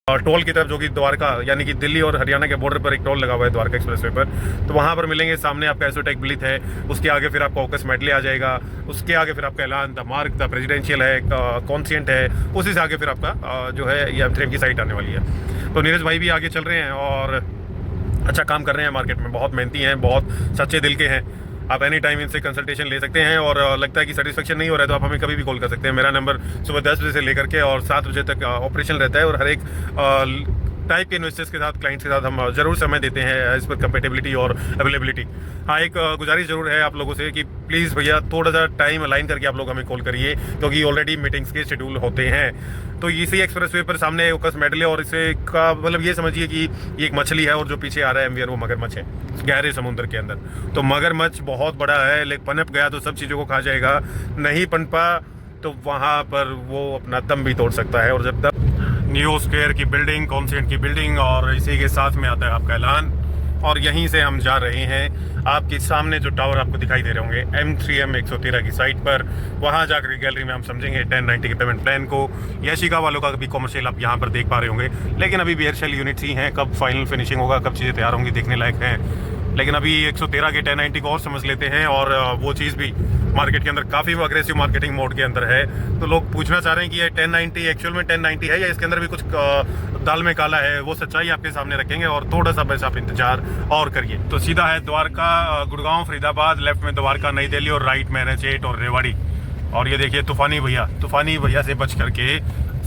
Toll की तरफ, जो कि द्वारका यानी कि दिल्ली और हरियाणा के बॉर्डर पर एक टोल लगा हुआ है द्वारका एक्सप्रेसवे पर, तो वहाँ पर मिलेंगे। सामने आपका एसोटेक ब्लिथ है, उसके आगे फिर आपका ओकस मेडले आ जाएगा, उसके आगे फिर आपका एलान द मार्क द प्रेसिडेंशियल है, कॉन्सियंट है, उसी से आगे फिर आपका जो है ये M3M की साइट आने वाली है। तो नीरज भाई भी आगे चल रहे हैं और अच्छा काम कर रहे हैं, मार्केट में बहुत मेहनती हैं, बहुत सच्चे दिल के हैं। आप एनी टाइम इनसे कंसल्टेशन ले सकते हैं और लगता है कि सेटिस्फेक्शन नहीं हो रहा है तो आप हमें कभी भी कॉल कर सकते हैं। मेरा नंबर सुबह 10 बजे से लेकर के और 7 बजे तक ऑपरेशन रहता है और हर एक टाइप के इन्वेस्टर्स के साथ, क्लाइंट्स के साथ हम ज़रूर समय देते हैं एज पर कंपेटेबिलिटी और अवेलेबिलिटी। हाँ, एक गुजारिश ज़रूर है आप लोगों से कि प्लीज़ भैया थोड़ा सा टाइम अलाइन करके आप लोग हमें कॉल करिए, क्योंकि ऑलरेडी मीटिंग्स के शेड्यूल होते हैं। तो इसी एक्सप्रेसवे पर सामने ओकस मेडले और इसे का मतलब ये समझिए कि ये एक मछली है और जो पीछे आ रहा है एमवीआर वो मगरमच्छ है गहरे समुद्र के अंदर। तो मगरमच्छ बहुत बड़ा है, लेकिन पनप गया तो सब चीज़ों को खा जाएगा, नहीं पनपा तो वहाँ पर वो अपना दम भी तोड़ सकता है। और जब तक न्यू स्क्वायर की बिल्डिंग, कॉन्सेंट की बिल्डिंग और इसी के साथ में आता है आपका ऐलान, और यहीं से हम जा रहे हैं। आपके सामने जो टावर आपको दिखाई दे रहे होंगे M3M 113 की साइट पर, वहाँ जाकर गैलरी में हम समझेंगे 1090 के पेमेंट प्लान को। यशिका वालों का भी कॉमर्शियल आप यहाँ पर देख पा रहे होंगे, लेकिन अभी BHL यूनिट्स ही हैं। कब फाइनल फिनिशिंग होगा, कब चीज़ें तैयार होंगी, देखने लायक हैं। लेकिन अभी 113 के 1090 को और समझ लेते हैं, और वो चीज़ भी मार्केट के अंदर काफ़ी अग्रेसिव मार्केटिंग मोड के अंदर है। तो लोग पूछना चाह रहे हैं कि ये 1090 एक्चुअल में 1090 है या इसके अंदर भी कुछ दाल में काला है। वो सच्चाई आपके सामने रखेंगे और थोड़ा सा बस आप इंतजार और करिए। तो सीधा है द्वारका, गुड़गांव, फरीदाबाद, लेफ्ट में द्वारका, नई दिल्ली और राइट में NH8 और रेवाड़ी। और ये देखिए तूफानी भैया से बच करके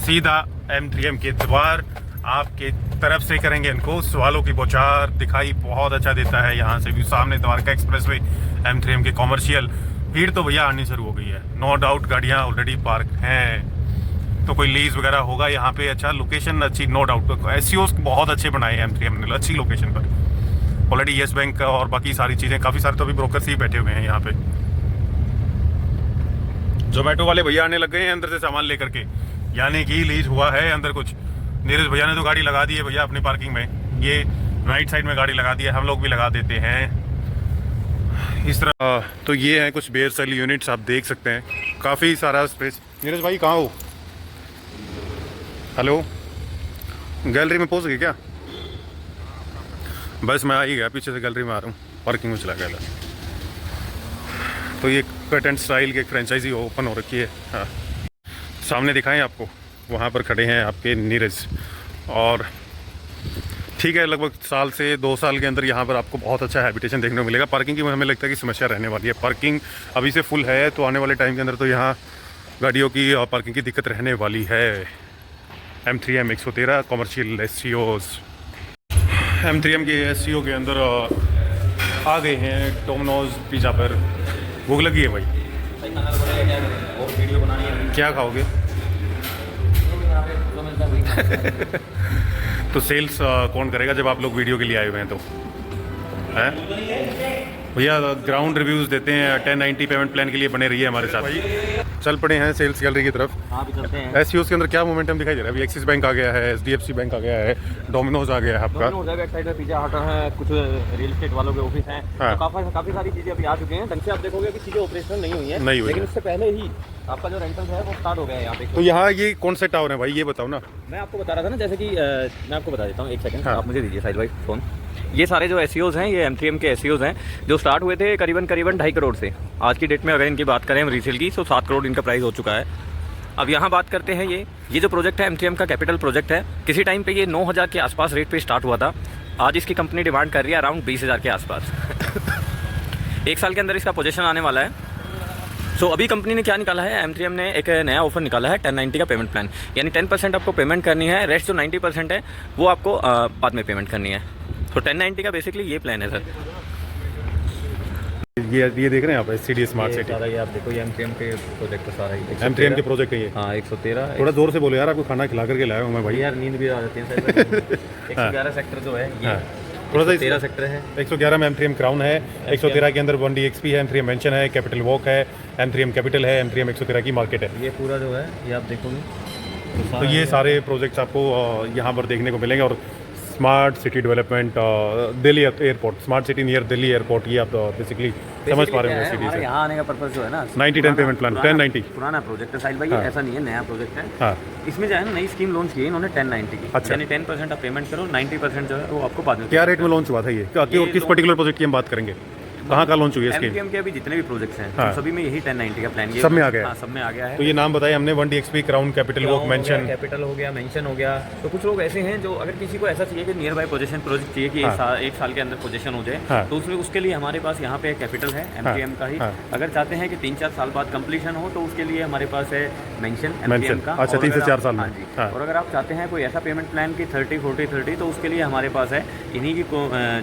सीधा M3M के द्वार आपके तरफ से करेंगे। इनको सवालों की बौछार दिखाई बहुत अच्छा देता है यहाँ से भी। सामने द्वारका एक्सप्रेसवे, M3M के कॉमर्शियल। भीड़ तो भैया आनी शुरू हो गई है, नो डाउट गाड़ियाँ ऑलरेडी पार्क हैं। तो कोई लीज वगैरह होगा यहाँ पे। अच्छा लोकेशन अच्छी, नो डाउट। SEOs बहुत अच्छे बनाए M3M ने अच्छी लोकेशन पर। ऑलरेडी येस बैंक और बाकी सारी चीज़ें, काफ़ी सारे तो अभी ब्रोकर्स ही बैठे हुए हैं यहाँ पे। जोमेटो वाले भैया आने लग गए हैं अंदर से सामान लेकर के, यानी कि लीज हुआ है अंदर कुछ। नीरज भैया ने तो गाड़ी लगा दी है भैया अपनी पार्किंग में, ये राइट साइड में गाड़ी लगा दी है, हम लोग भी लगा देते हैं इस तरह। तो ये हैं कुछ BHL यूनिट्स, आप देख सकते हैं काफ़ी सारा स्पेस। नीरज भाई कहाँ हो? हेलो, गैलरी में पहुँच गए क्या? बस मैं आ ही गया, पीछे से गैलरी में आ रहा हूँ, पार्किंग में चला गया। तो ये कट एंड स्टाइल की एक फ्रेंचाइजी ओपन हो रखी है। हाँ, सामने दिखाएं आपको, वहाँ पर खड़े हैं आपके नीरज। और ठीक है, लगभग साल से 2 साल के अंदर यहाँ पर आपको बहुत अच्छा हैबिटेशन देखने को मिलेगा। पार्किंग की हमें लगता है कि समस्या रहने वाली है। पार्किंग अभी से फुल है, तो आने वाले टाइम के अंदर तो यहाँ गाड़ियों की पार्किंग की दिक्कत रहने वाली है। M3M 113 commercial SEOs। M3M के SEO के अंदर आ गए हैं डोमिनोज पिज़्ज़ा पर। भूख लगी है भाई, क्या खाओगे? तो सेल्स कौन करेगा जब आप लोग वीडियो के लिए आए हुए हैं? तो हैं भैया ग्राउंड रिव्यूज़ देते हैं। 1090 पेमेंट प्लान के लिए बने रहिए हमारे साथ। चल पड़े हैं सेल्स गैलरी की तरफ। SEOs के अंदर क्या मोमेंटम दिखाई दे रहा है? अभी एक्सिस बैंक आ गया है, SDFC बैंक आ गया है, डोमिनोज आ गया है आपका। बैक साइड में पिज़्ज़ा हट है, कुछ रियल एस्टेट वालों के ऑफिस हैं। हाँ। तो काफ़ी सारी चीज़ें अभी आ चुकी हैं। ढंग से आप देखोगे कि चीज़ें ऑपरेशनल नहीं हुई है, लेकिन उससे पहले ही आपका जो रेंटल है वो स्टार्ट हो गया है यहाँ पे। तो यहाँ ये कौन से टावर है भाई, ये बताओ ना। मैं आपको बता रहा था ना, जैसे कि मैं आपको बता देता हूँ, एक सेकंड आप मुझे दीजिए साइड बाई फ़ोन। ये सारे जो SEOs हैं, ये M3M के SEOs हैं, जो स्टार्ट हुए थे करीबन 2.5 करोड़ से। आज की डेट में अगर इनकी बात करें हम रीसेल की, तो 7 करोड़ इनका प्राइस हो चुका है। अब यहाँ बात करते हैं, ये जो प्रोजेक्ट है M3M का कैपिटल प्रोजेक्ट है। किसी टाइम पे ये 9,000 के आसपास रेट पे स्टार्ट हुआ था। आज इसकी कंपनी डिमांड कर रही है अराउंड 20,000 के आसपास। 1 साल के अंदर इसका पोजीशन आने वाला है। सो अभी कंपनी ने क्या निकाला है, M3M ने एक नया ऑफर निकाला है 1090 का पेमेंट प्लान। यानी 10% आपको पेमेंट करनी है, रेस्ट जो 90% है वो आपको बाद में पेमेंट करनी है। तो 1090 का बेसिकली ये प्लान है सर। ये देख रहे हैं आप SCD स्मार्ट सिटी। ये आप देखो, ये M3M के प्रोजेक्ट सारा ही M3M के प्रोजेक्ट है ये। हाँ 113। थोड़ा जोर से बोलो यार, आपको खाना खिला करके लाया हूँ मैं भाई। यार नींद भी आ जाती है सर। 111 सेक्टर जो है ये थोड़ा सा 13 सेक्टर है। 111 में M3M क्राउन है, 113 के अंदर 1DXP है, M3M मेंशन है, कैपिटल वॉक है, M3M कैपिटल है, M3M 113 की मार्केट है। ये पूरा जो है ये आप देखोगे तो ये सारे प्रोजेक्ट्स आपको यहाँ पर देखने को मिलेंगे। और smart city development Delhi airport, smart city near Delhi airport, ये आप बेसिकली समझ पा रहे होंगे सिटी हमारे से। यहाँ आने का पर्पस जो है ना 90-10 पेमेंट प्लान, 1090। पुराना प्रोजेक्ट है साहिल भाई, हाँ। ऐसा नहीं है, नया प्रोजेक्ट है। हाँ, इसमें जो है ना नई स्कीम लॉन्च की है इन्होंने 1090 की, अच्छा। यानी 10% आप पेमेंट करो, 90% जो है वो आपको बाद में। क्या रेट में लॉन्च हुआ था ये किस पर्टिकुलर प्रोजेक्ट की हम बात करेंगे, कहाँ का लॉन्च हुई है स्कीम? एमटीएम के अभी जितने भी प्रोजेक्ट्स हैं हाँ। सभी में यही 1090 का प्लान, ये सब में आ गया है? हाँ, सब में आ गया है। तो ये नाम बताया हमने, 1DXP, crown, capital walk, mention. Capital हो गया, मेंशन हो गया। तो कुछ लोग ऐसे हैं जो अगर किसी को ऐसा चाहिए कि नियर बाय पोजीशन प्रोजेक्ट चाहिए कि एक साल के अंदर पोजीशन हो जाए, हाँ। तो उसमें उसके लिए हमारे पास यहाँ पे कैपिटल है एमटीएम का ही। हाँ। अगर चाहते हैं कि 3-4 साल बाद कंप्लीशन हो तो उसके लिए हमारे पास है मेंशन मेंशन, एमटीएम का। अच्छा, और 3 से अगर 4 आप- साल में। हाँ जी। हाँ। और अगर आप चाहते हैं कोई ऐसा पेमेंट प्लान की 30-40-30, तो उसके लिए हमारे पास है इन्हीं की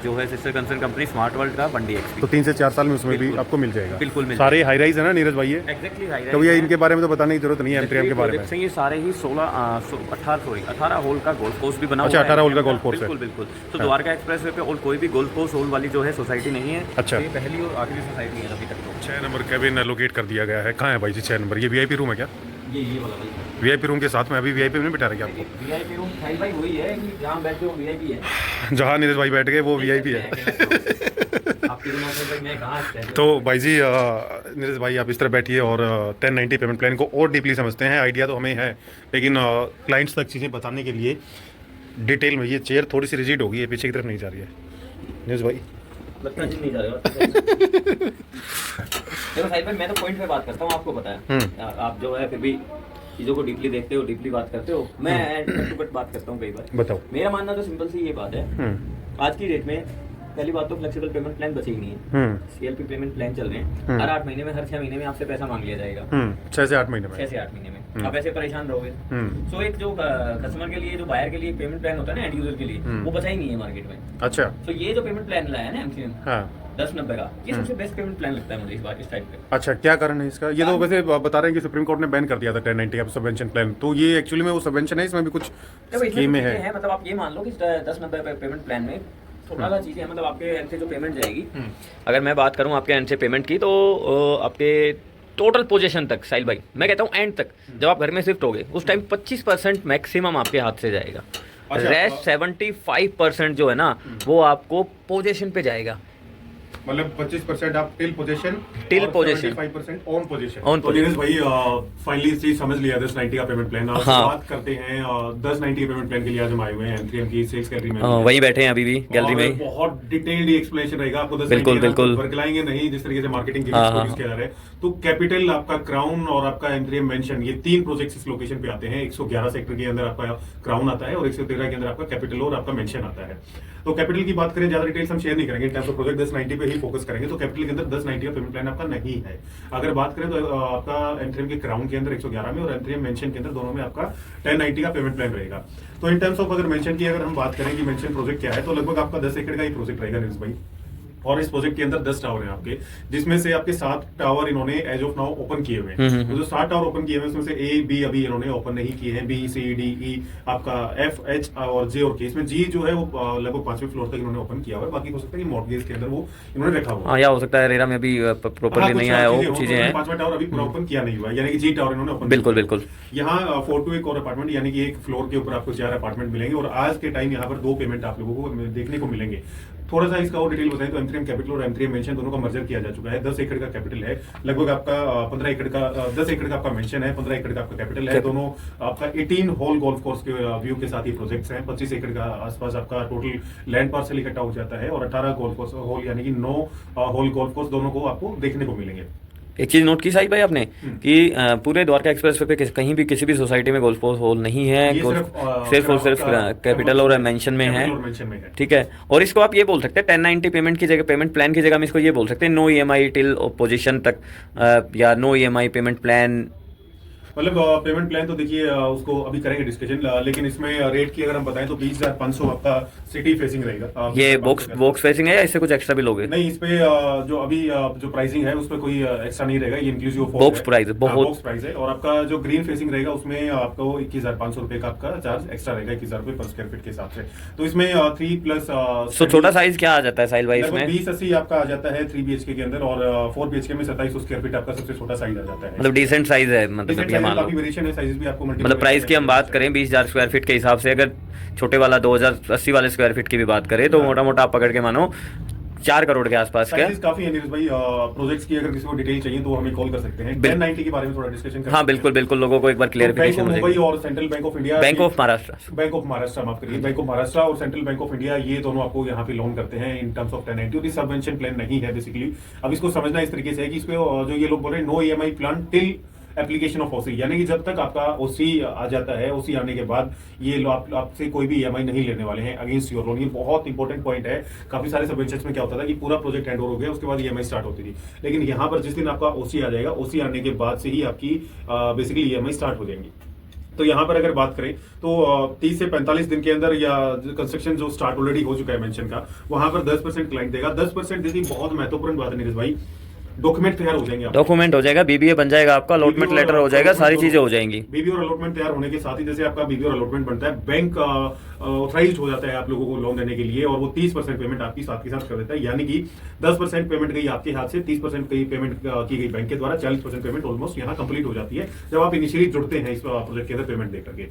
जो है sister concern company smart world का 1DXP। तो 3 से 4 साल में उसमें भी बिल्कुल। आपको मिल जाएगा। बिल्कुल मिल सारे हाई राइज है ना नीरज भाई ये? एग्जैक्टली हाई तो भैया इनके बारे में तो बताने की जरूरत नहीं है, एमटीएम के बारे में। ये सारे ही 18 होल का गोल्फ कोर्स भी बना अच्छा, हुआ है। 18 होल का गोल्फ कोर्स है। बिल्कुल बिल्कुल। तो द्वारका एक्सप्रेस वे पे और कोई भी गोल्फ कोर्स होल वाली जो है सोसाइटी नहीं है। अच्छा। ये पहली और आखिरी सोसाइटी है अभी तक। 6 नंबर कैबिन एलोकेट कर दिया गया है। कहाँ है भाई जी 6 नंबर? ये वीआईपी रूम है क्या? ये वाला भाई वीआईपी रूम के साथ में अभी वीआईपी में नहीं बिठा रहे क्या आपको? वीआईपी रूम साहिल भाई वही है कि जहाँ बैठे हो वीआईपी है। जहाँ नीरज भाई बैठ गए वो वीआईपी है। आपके दिमाग में भाई मैं कहाँ से? तो भाई जी नीरज भाई आप इस तरह बैठिए और 1090 पेमेंट प्लान को और डीपली समझते हैं। आइडिया तो हमें है, लेकिन क्लाइंट्स तक चीज़ें बताने के लिए डिटेल में। ये चेयर थोड़ी सी रिजिड होगी, ये पीछे की तरफ नहीं जा रही है नीरज भाई। लगता नहीं जा रहा। देखो साहिल भाई मैं तो पॉइंट पे बात करता हूँ, आपको पता है। आप जो है फिर भी चीज़ों को डीपली देखते हो, डीपली बात करते हो। मैं कट टू कट बात करता हूँ कई बार। बताओ। मेरा मानना तो सिंपल सी ये बात है, आज की डेट में पहली बात तो फ्लेक्सिबल पेमेंट प्लान बचे ही नहीं है। सीएलपी पेमेंट प्लान चल रहे हैं, हर 8 महीने में, हर 6 महीने में आपसे पैसा मांग लिया जाएगा। 6 से 8 महीने में। 6 से 8 महीने में आप ऐसे परेशान रहोगे। सो एक जो कस्टमर के लिए, जो बायर के लिए पेमेंट प्लान होता है ना, एंड यूजर के लिए, वो बचा ही नहीं है मार्केट में। अच्छा। तो ये जो पेमेंट प्लान लाया है ना एमसीएम, हाँ। 1090 का, ये सबसे बेस्ट पेमेंट प्लान लगता है मुझे इस बार इस टाइप पे। अच्छा, क्या कारण है इसका? ये तो वैसे बता रहे हैं कि सुप्रीम कोर्ट ने बैन कर दिया था 1090 का सबवेंशन प्लान। तो ये एक्चुअली में वो सबवेंशन है, इसमें भी कुछ देखो, इसमें स्कीमें चीजें हैं। हैं, मतलब आप ये मान लो कि 1090 पेमेंट प्लान में थोड़ा सा चीजें हैं। मतलब आपके एंड से जो पेमेंट जाएगी, अगर मैं बात करूं आपके एंड से पेमेंट की, तो आपके टोटल पोजीशन तक साहिल भाई, मैं कहता हूं एंड तक, जब आप घर में शिफ्ट होगे उस टाइम 25% मैक्सिमम आपके हाथ से जाएगा। अच्छा, रेस्ट 75% जो है ना वो आपको पोजीशन पे जाएगा। मतलब 25% आप till position, till position, 75% on position. On तो नीरज भाई फाइनली इस चीज समझ लिया 1090 का पेमेंट प्लान। आज हाँ। बात करते हैं 1090 के पेमेंट प्लान के लिए। आज हम आए हुए हैं एमटीएम की सेल्स गैलरी में। वहीं बैठे हैं अभी भी गैलरी में। बहुत डिटेल्ड एक्सप्लेनेशन रहेगा आपको। 1090 बिल्कुल, बिल्कुल। वर्कलाएंगे नहीं, जिस तरीके से मार्केटिंग के हाँ, लिए हाँ। यूज किया जा रहा है। तो कैपिटल, आपका क्राउन और आपका एमटीएम मेंशन, ये 3 प्रोजेक्ट्स इस लोकेशन पे आते हैं। 111 सेक्टर के अंदर आपका क्राउन आता है और 113 के अंदर आपका कैपिटल और आपका मेंशन आता है। तो कैपिटल की बात करें, ज्यादा डिटेल्स हम शेयर नहीं करेंगे, इन टर्म्स ऑफ प्रोजेक्ट 1090 पे ही फोकस करेंगे। तो कैपिटल के अंदर 1090 का पेमेंट प्लान आपका नहीं है। अगर बात करें तो आपका एमटीएम के क्राउन के अंदर 111 में और एमटीएम मेंशन के अंदर दोनों में आपका 1090 का पेमेंट प्लान रहेगा। तो इन टर्म्स ऑफ अगर मेंशन की अगर हम बात करें कि मेंशन प्रोजेक्ट क्या है, तो लगभग आपका 10 एकड़ का ही प्रोजेक्ट रहेगा नीरज भाई। और इस प्रोजेक्ट के अंदर 10 टावर हैं आपके, जिसमें से आपके 7 टावर इन्होंने एज ऑफ नाउ ओपन किए हुए हैं। तो जो 7 टावर ओपन किए हुए हैं उसमें से ए बी अभी इन्होंने ओपन नहीं किए हैं। बी सी डी ई आपका एफ एच और जे और के, इसमें जी जो है वो लगभग 5वें फ्लोर तक इन्होंने ओपन किया हुआ है। बाकी हो सकता है कि मॉर्गेज के अंदर वो इन्होंने रखा हुआ है। या हो सकता है रेरा में भी प्रॉपर्ली नहीं आया हो, चीजें हैं। 5वां टावर अभी पूरा ओपन किया नहीं हुआ है, यानी कि जी टावर इन्होंने ओपन। बिल्कुल बिल्कुल। यहाँ 4 to 1 और अपार्टमेंट, यानी कि एक फ्लोर के ऊपर आपको 4 अपार्टमेंट मिलेंगे। और आज के टाइम यहाँ पर 2 पेमेंट आप लोगों को देखने को मिलेंगे। थोड़ा सा इसका और डिटेल बताएं तो एमटीएम कैपिटल और एमटीएम मेंशन दोनों का मर्जर किया जा चुका है। 10 एकड़ का कैपिटल है, लगभग आपका 15 एकड़ का 10 एकड़ का आपका मेंशन है, 15 एकड़ का आपका कैपिटल है। दोनों आपका 18 होल गोल्फ कोर्स के व्यू के साथ ही प्रोजेक्ट्स हैं। 25 एकड़ का आसपास आपका टोटल लैंड पार्सल इकट्ठा हो जाता है और 18 गोल्फ कोर्स होल, यानी कि 9 होल गोल्फ कोर्स दोनों को आपको देखने को मिलेंगे। एक चीज नोट की साहिल भाई आपने कि पूरे द्वारका एक्सप्रेसवे पे कहीं भी किसी भी सोसाइटी में गोल्फ कोर्स होल नहीं है। सिर्फ और सिर्फ कैपिटल और मेंशन में है, ठीक है। और इसको आप ये बोल सकते हैं 1090 पेमेंट की जगह, पेमेंट प्लान की जगह हम इसको ये बोल सकते हैं नो ईएमआई टिल पोजीशन तक, या नो ईएमआई पेमेंट प्लान। मतलब पेमेंट प्लान तो देखिए उसको अभी करेंगे डिस्कशन, लेकिन इसमें रेट की अगर हम बताएं तो 20,500 आपका सिटी फेसिंग रहेगा। ये बॉक्स फेसिंग है या इससे कुछ एक्स्ट्रा भी लोगे? नहीं, इस पे जो अभी जो प्राइसिंग है उस पे कोई एक्स्ट्रा नहीं रहेगा, ये इंक्लूसिव बॉक्स प्राइस है, बहुत बॉक्स प्राइस है। और आपका जो ग्रीन फेसिंग रहेगा उसमें आपको 21,500 रुपए का आपका चार्ज एक्स्ट्रा रहेगा, 21,000 रुपए पर स्क्वायर फीट के हिसाब से। तो इसमें 3 प्लस तो छोटा साइज क्या आ जाता है साहिल भाई इसमें? 20-80 आपका आ जाता है 3 BHK के अंदर, और 4 BHK में 2700 स्क्वायर फीट आपका सबसे छोटा साइज आ जाता है। मतलब डिसेंट साइज है, मतलब मान लो, काफी वेरिएशन है, साइजेस भी आपको multiple मतलब प्राइस की हम बात variation करें 20,000 स्क्वायर फीट के हिसाब से, अगर छोटे वाला 2080 वाले स्क्वायर फीट की भी बात करें तो मोटा मोटा आप पकड़ के मानो 4 करोड़ के आसपास का। साइजेस काफी है नीरज भाई। प्रोजेक्ट्स की अगर किसी को डिटेल चाहिए तो हमें कॉल कर सकते हैं। 1090 के बारे में थोड़ा डिस्कशन करते हाँ बिल्कुल बिल्कुल, लोगों को एक बार क्लियरिफिकेशन हो मुंबई जाएगी। और central bank of India, bank of Maharashtra, माफ करिए, बैंक ऑफ महाराष्ट्र और सेंट्रल बैंक ऑफ इंडिया, ये दोनों आपको यहाँ पे लोन करते हैं in terms of 1090। Subvention plan नहीं है बेसिकली। अब इसको समझना इस तरीके से है कि इसमें जो ये लोग बोल रहे हैं no EMI plan till application of OC, यानी कि जब तक आपका ओसी आ जाता है, ओसी आने के बाद ये लोग आपसे कोई भी ईएमआई नहीं लेने वाले हैं अगेंस्ट योर लोन। ये बहुत इंपॉर्टेंट पॉइंट है। काफी सारे सबवेंशंस में क्या होता था कि पूरा प्रोजेक्ट हैंड ओवर हो गया, उसके बाद ईएमआई स्टार्ट होती थी, लेकिन यहाँ पर जिस दिन आपका ओसी आ जाएगा, ओसी आने के बाद से ही आपकी बेसिकली ईएमआई स्टार्ट हो जाएंगी। तो यहाँ पर अगर बात करें तो 30 से 45 दिन के अंदर या कंस्ट्रक्शन जो स्टार्ट ऑलरेडी हो चुका है मेंशन का, वहां पर 10% क्लाइंट देगा। 10% देखिए बहुत महत्वपूर्ण बात है नीरज भाई, डॉक्यूमेंट तैयार हो जाएंगे, डॉक्यूमेंट हो जाएगा, बीबीए बन जाएगा आपका, अलॉटमेंट लेटर हो जाएगा, सारी चीजें हो जाएंगी। बीबी और अलॉटमेंट तैयार होने के साथ ही जैसे आपका बीबी और अलॉटमेंट बनता है, बैंक ऑथराइज्ड हो जाता है आप लोगों को लोन देने के लिए, और वो 30% पेमेंट आपकी साथ के साथ कर देता है। यानी कि 10% पेमेंट गई आपके हाथ से, 30% की पेमेंट की गई बैंक के द्वारा, 40% पेमेंट ऑलमोस्ट यहाँ कंप्लीट हो जाती है जब आप इनिशियली जुड़ते हैं इस प्रोजेक्ट के अंदर पेमेंट दे करके।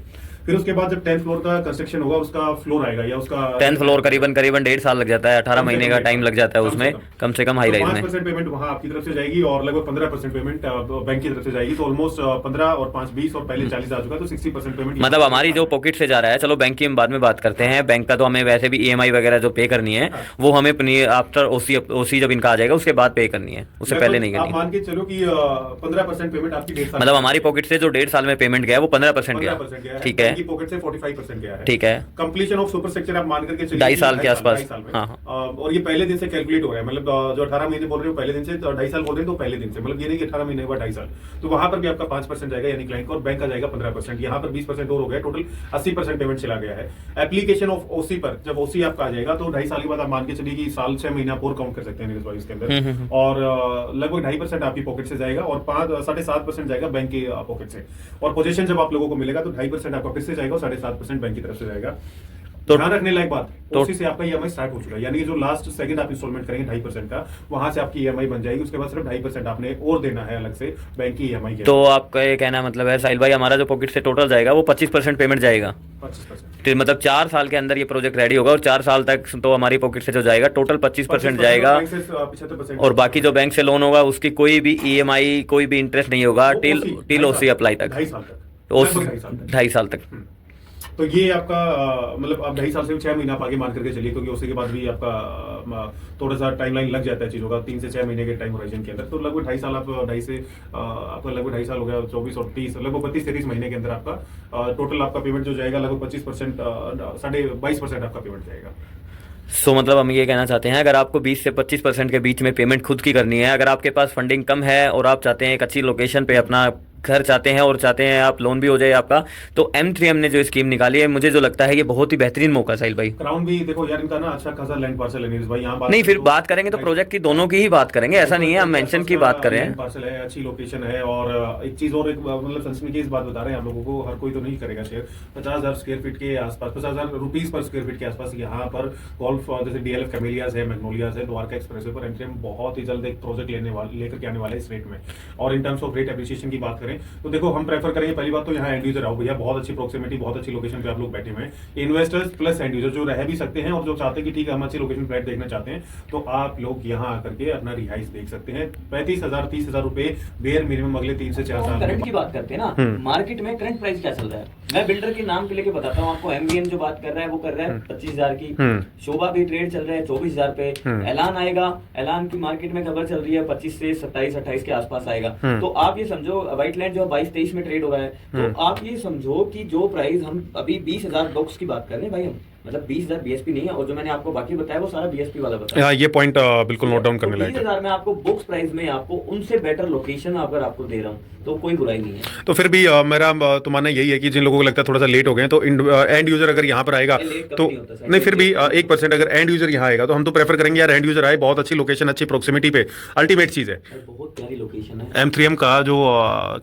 फिर उसके बाद जब 10th फ्लोर का कंस्ट्रक्शन होगा, उसका फ्लोर आएगा या उसका 10th फ्लोर करीबन 1.5 साल लग जाता है, 18 महीने का टाइम लग जाता है उसमें कम से कम हाई राइज में। 5% पेमेंट वहां आपकी तरफ से जाएगी और लगभग 15% पेमेंट बैंक की तरफ से जाएगी। तो ऑलमोस्ट 15 और 5 20 और पहले 40 आ चुका, तो 60% पेमेंट मतलब हमारी जो पॉकेट से जा रहा है, चलो बैंक की हम बाद में बात करते हैं, बैंक का तो हमें वैसे भी ईएमआई वगैरह जो पे करनी है वो हमें आफ्टर ओसी जब इनका आ जाएगा उसके बाद पे करनी है, उससे पहले नहीं करनी। आप मान के चलो कि 15% पेमेंट आपकी 1.5 साल, मतलब हमारी पॉकेट से जो 1.5 साल में पेमेंट गया है वो 15% गया, ठीक है, की पॉकेट से 45% गया है, ठीक है। कंप्लीशन ऑफ सुपर स्ट्रक्चर आप मान करके चलिए 2.5 साल के आसपास, हाँ। और ये पहले दिन से कैलकुलेट हो रहा है, मतलब जो 18 महीने बोल रहे हो पहले दिन से, 2.5 साल बोल रहे हैं तो पहले दिन से, मतलब ये नहीं कि 18 महीने के बाद 2.5 साल। तो वहां पर भी आपका 5% जाएगा यानी क्लाइंट को, और बैंक का जाएगा 15%, यहाँ पर 20% और हो गया, टोटल 80% पेमेंट चला गया है। एप्लीकेशन ऑफ ओसी पर जब ओसी आपका आ जाएगा तो 2.5 साल के बाद आप मान के चलिए कि साल 6 महीना और काउंट कर सकते हैं नीरज भाई इसके अंदर, और लगभग 2.5% आपकी पॉकेट से जाएगा और 7.5% जाएगा बैंक की पॉकेट से। और पोजीशन जब आप लोगों को मिलेगा तो 2.5% आपका फिर से जाएगा और 7.5% बैंक की तरफ से जाएगा। तो ध्यान रखने लायक बात, ओसी से आपका ईएमआई स्टार्ट हो चुका है, यानी कि जो लास्ट सेकंड आप इंस्टॉलमेंट करेंगे 2.5% का, वहां से आपकी ईएमआई बन जाएगी। उसके बाद सिर्फ 2.5% आपने और देना है अलग से बैंक की ईएमआई के। तो आपका ये कहना मतलब है साहिल भाई, हमारा जो पॉकेट से टोटल जाएगा वो 25% पेमेंट जाएगा, 25%, तो मतलब 4 साल के अंदर ये प्रोजेक्ट रेडी होगा और 4 साल तक तो हमारी पॉकेट से जो जाएगा टोटल 25% जाएगा, 75%, और बाकी जो बैंक से लोन होगा उसकी कोई भी ईएमआई कोई भी इंटरेस्ट नहीं होगा टिल ओसी अप्लाई तक, 2.5 साल तक, 2.5 साल तक। तो ये आपका मतलब आप 2.5 साल से 6 महीना आप आगे मान करके चलिए, क्योंकि उसके बाद भी आपका थोड़ा सा टाइमलाइन लग जाता है चीजों का, 3 से 6 महीने के टाइम होराइजन के अंदर। तो लगभग 2.5 साल आप 2.5 से आपका लगभग 2.5 साल हो गया, 24 और 30 लगभग 32-33 महीने के अंदर आपका टोटल आपका पेमेंट जो जाएगा लगभग 25%, 22.5% आपका पेमेंट जाएगा। सो मतलब हम ये कहना चाहते हैं, अगर आपको 20 से 25% के बीच में पेमेंट खुद की करनी है, अगर आपके पास फंडिंग कम है और आप चाहते हैं एक अच्छी लोकेशन पे अपना घर चाहते हैं और चाहते हैं आप लोन भी हो जाए आपका, तो M3M ने जो स्कीम निकाली है मुझे जो लगता है ये बहुत ही बेहतरीन मौका है साहिल भाई। क्राउन भी देखो यार, इनका ना अच्छा खासा लैंड पार्सल है नीरज भाई, यहाँ नहीं फिर बात करेंगे तो प्रोजेक्ट की दोनों की ही बात करेंगे, ऐसा नहीं है हम मेंशन की बात कर रहे हैं। पार्सल है, अच्छी लोकेशन है, और एक चीज और एक मतलब सनसनी की इस बात बता रहे हैं आप लोगों को, हर कोई तो नहीं करेगा शेयर। 50,000 स्क्वायर फीट के आसपास, 50,000 रुपीज पर स्क्वायर फीट के आसपास यहाँ पर गोल्फ जैसे DLF कैमेलियाज है, मैग्नोलियाज है, द्वारका एक्सप्रेसवे पर M3M बहुत ही जल्द एक प्रोजेक्ट लेकर के आने वाला है इस रेट में। और in terms of rate appreciation की बात करें तो देखो हम प्रेफर करेंगे पहली बात तो यहाँ एंड यूजर आओ भैया, बहुत अच्छी प्रोक्सिमिटी, बहुत अच्छी लोकेशन पे आप लोग बैठे हुए हैं, इन्वेस्टर्स प्लस एंड यूजर जो रह भी सकते हैं और जो चाहते हैं कि ठीक है हम अच्छी लोकेशन फ्लैट देखना चाहते हैं, तो आप लोग यहाँ आकर के अपना रिहाइश देख सकते हैं। 35,000 30,000 रुपए बेयर मिनिमम अगले 3 से 4 साल। करंट की बात करते हैं ना, मार्केट में करंट प्राइस क्या चल रहा है, मैं बिल्डर के नाम के लेके बताता हूँ आपको। MVN जो बात कर रहा है वो कर रहा है 25,000 की, शोभा भी ट्रेड चल रहा है 24,000 पे, ऐलान आएगा, ऐलान की मार्केट में खबर चल रही है 25 से 27-28 के आसपास आएगा। तो आप ये समझो व्हाइट लैंड जो 22-23 में ट्रेड हो रहा है, तो आप ये समझो कि जो प्राइस हम अभी 20,000 बॉक्स की बात कर रहे हैं भाई, हम मतलब 20,000 BSP नहीं है, और जो मैंने आपको बाकी बताया वो सारा BSP वाला बताया। ये पॉइंट बिल्कुल नोट डाउन करने लायक है। 20,000 में आपको बुक्स प्राइस में आपको उनसे बेटर लोकेशन अगर आपको दे रहा हूँ तो कोई बुराई नहीं है। तो फिर भी मेरा तो मानना यही है कि जिन लोगों को लगता है थोड़ा सा लेट हो गए तो एंड यूजर अगर यहाँ पर आएगा तो नहीं, फिर भी 1% अगर एंड यूजर यहाँ आएगा तो हम तो प्रेफर करेंगे यार एंड यूजर आए, बहुत अच्छी लोकेशन, अच्छी प्रोक्सिमिटी पे, अल्टीमेट चीज है। बहुत प्यारी लोकेशन है M3M का जो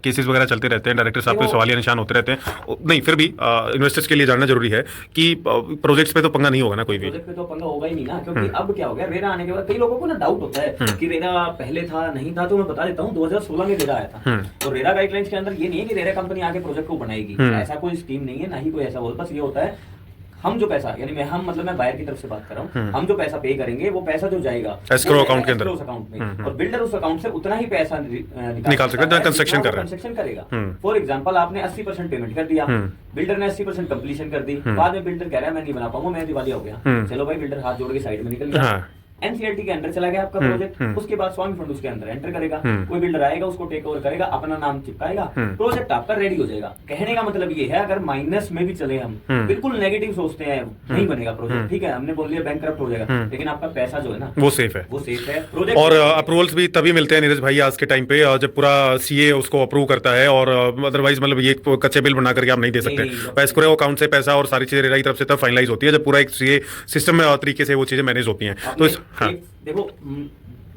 केसेस वगैरह चलते रहते हैं, डायरेक्टर साहब पे सवालिया निशान होते रहते हैं। नहीं, फिर भी इन्वेस्टर्स के लिए जानना जरूरी है कि प्रोजेक्ट्स पे तो पंगा नहीं होगा ना कोई भी। प्रोजेक्ट पे तो पंगा होगा ही नहीं ना, क्योंकि अब क्या हो गया, रेरा आने के बाद कई लोगों को ना डाउट होता है कि रेरा पहले था नहीं था। तो मैं बता देता हूँ, 2016 में रेरा आया था। तो रेरा गाइडलाइंस के अंदर ये नहीं है कि रेरा कंपनी आके प्रोजेक्ट को बनाएगी, ऐसा कोई स्कीम नहीं है, ना ही कोई ऐसा बोल। बस ये होता है हम जो पैसा, यानी मैं बायर की तरफ से बात कर रहा हूँ, हम जो पैसा पे करेंगे वो पैसा जो जाएगा एस्क्रो अकाउंट के अंदर, अकाउंट में, और बिल्डर उस अकाउंट से उतना ही पैसा निकाल सकता है कंस्ट्रक्शन कर रहा है, कंस्ट्रक्शन करेगा। फॉर एग्जांपल आपने 80% पेमेंट कर दिया, बिल्डर ने 80% कंप्लीशन कर दी, बाद में बिल्डर कह रहा है मैं नहीं बना पाऊंगा, मैं दिवालिया हो गया। चलो भाई, बिल्डर हाथ जोड़ के साइड में निकल गया। एनसीएलटी के अंदर चला गया आपका प्रोजेक्ट, उसके बाद स्वामी फंड उसके अंदर एंटर करेगा, कोई बिल्डर आएगा उसको टेक ओवर करेगा, अपना नाम चिपकाएगा, प्रोजेक्ट आपका रेडी हो जाएगा। कहने का मतलब ये है, अगर माइनस में भी चले हम, बिल्कुल नेगेटिव सोचते हैं, नहीं बनेगा प्रोजेक्ट, ठीक है, हमने बोल दिया बैंकक्रप्ट हो जाएगा, लेकिन आपका पैसा जो है ना वो सेफ है, वो सेफ है। प्रोजेक्ट और अप्रूवल्स भी तभी मिलते हैं नीरज भाई आज के टाइम पे, जब पूरा सीए उसको अप्रूव करता है, और अदरवाइज मतलब ये कच्चे बिल बना करके आप नहीं दे सकते। एस्क्रो अकाउंट से पैसा और सारी चीजें रेरा की तरफ से तब फाइनलाइज होती है जब पूरा एक सीए सिस्टम में तरीके से वो चीजें मैनेज होती हैं। तो हाँ, देखो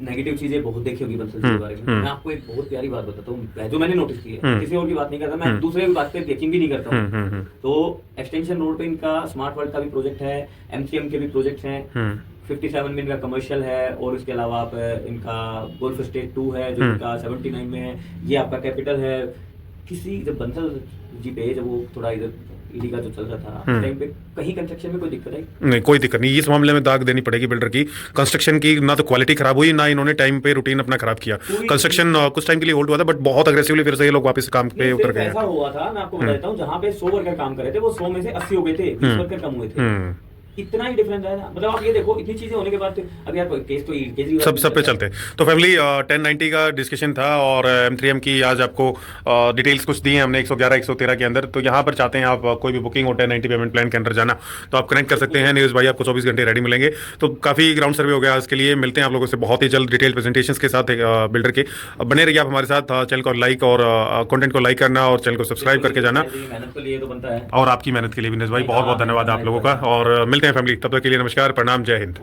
नेगेटिव चीजें बहुत देखी होगी बंसल के बारे में। मैं आपको एक बहुत प्यारी बात बताता हूँ जो मैंने नोटिस की है, किसी और की बात नहीं करता, मैं दूसरे की बात पे यकीन भी नहीं करता हूँ। तो एक्सटेंशन रोड पे इनका स्मार्ट वर्ल्ड का भी प्रोजेक्ट है, एमसीएम के भी प्रोजेक्ट हैं, 57 में इनका कमर्शियल है, और इसके अलावा आप इनका गोल्फ स्टेट 2 है जो इनका 79 में है, ये आपका कैपिटल है। किसी जब बंसल जी पे जब वो थोड़ा इधर ईडी का जो चल रहा था टाइम पे, कहीं कंस्ट्रक्शन में कोई दिक्कत आई? नहीं, कोई दिक्कत नहीं। इस मामले में दाग देनी पड़ेगी बिल्डर की। कंस्ट्रक्शन की ना तो क्वालिटी खराब हुई, ना इन्होंने टाइम पे रूटीन अपना खराब किया। कंस्ट्रक्शन कुछ टाइम के लिए होल्ड हुआ था, बट बहुत अग्रेसिवली फिर से ये लोग वापस काम पे उतर गए। ऐसा हुआ था, मैं आपको बता देता हूँ, जहाँ पे 100 वर्कर काम कर रहे थे, वो 100 में से 80 हो गए थे, 20 वर्कर कम हुए थे। इतना ही डिफरेंस है ना, मतलब आप ये देखो, इतनी चीजें होने के बाद अब यार केस तो केजरीवाल सब पे चलते हैं। तो फैमिली 1090 का डिस्कशन था, और M3M की आज आपको डिटेल्स कुछ दी हैं हमने 111 113 के अंदर। तो यहाँ पर चाहते हैं आप कोई भी बुकिंग हो 1090 पेमेंट प्लान के अंदर जाना, तो आप कनेक्ट कर सकते हैं। नीरज भाई आपको 24 घंटे रेडी मिलेंगे। तो काफ़ी ग्राउंड सर्वे हो गया आज के लिए। मिलते हैं आप लोगों से बहुत ही जल्द डिटेल प्रेजेंटेशन के साथ बिल्डर के। बने रहिए आप हमारे साथ। चैनल को लाइक और कंटेंट को लाइक करना, और चैनल को सब्सक्राइब करके जाना। मेहनत के लिए तो बनता है, और आपकी मेहनत के लिए भी नीरज भाई बहुत बहुत धन्यवाद आप लोगों का। और मिलते हैं फैमिली, तब तक के लिए नमस्कार, प्रणाम, जय हिंद।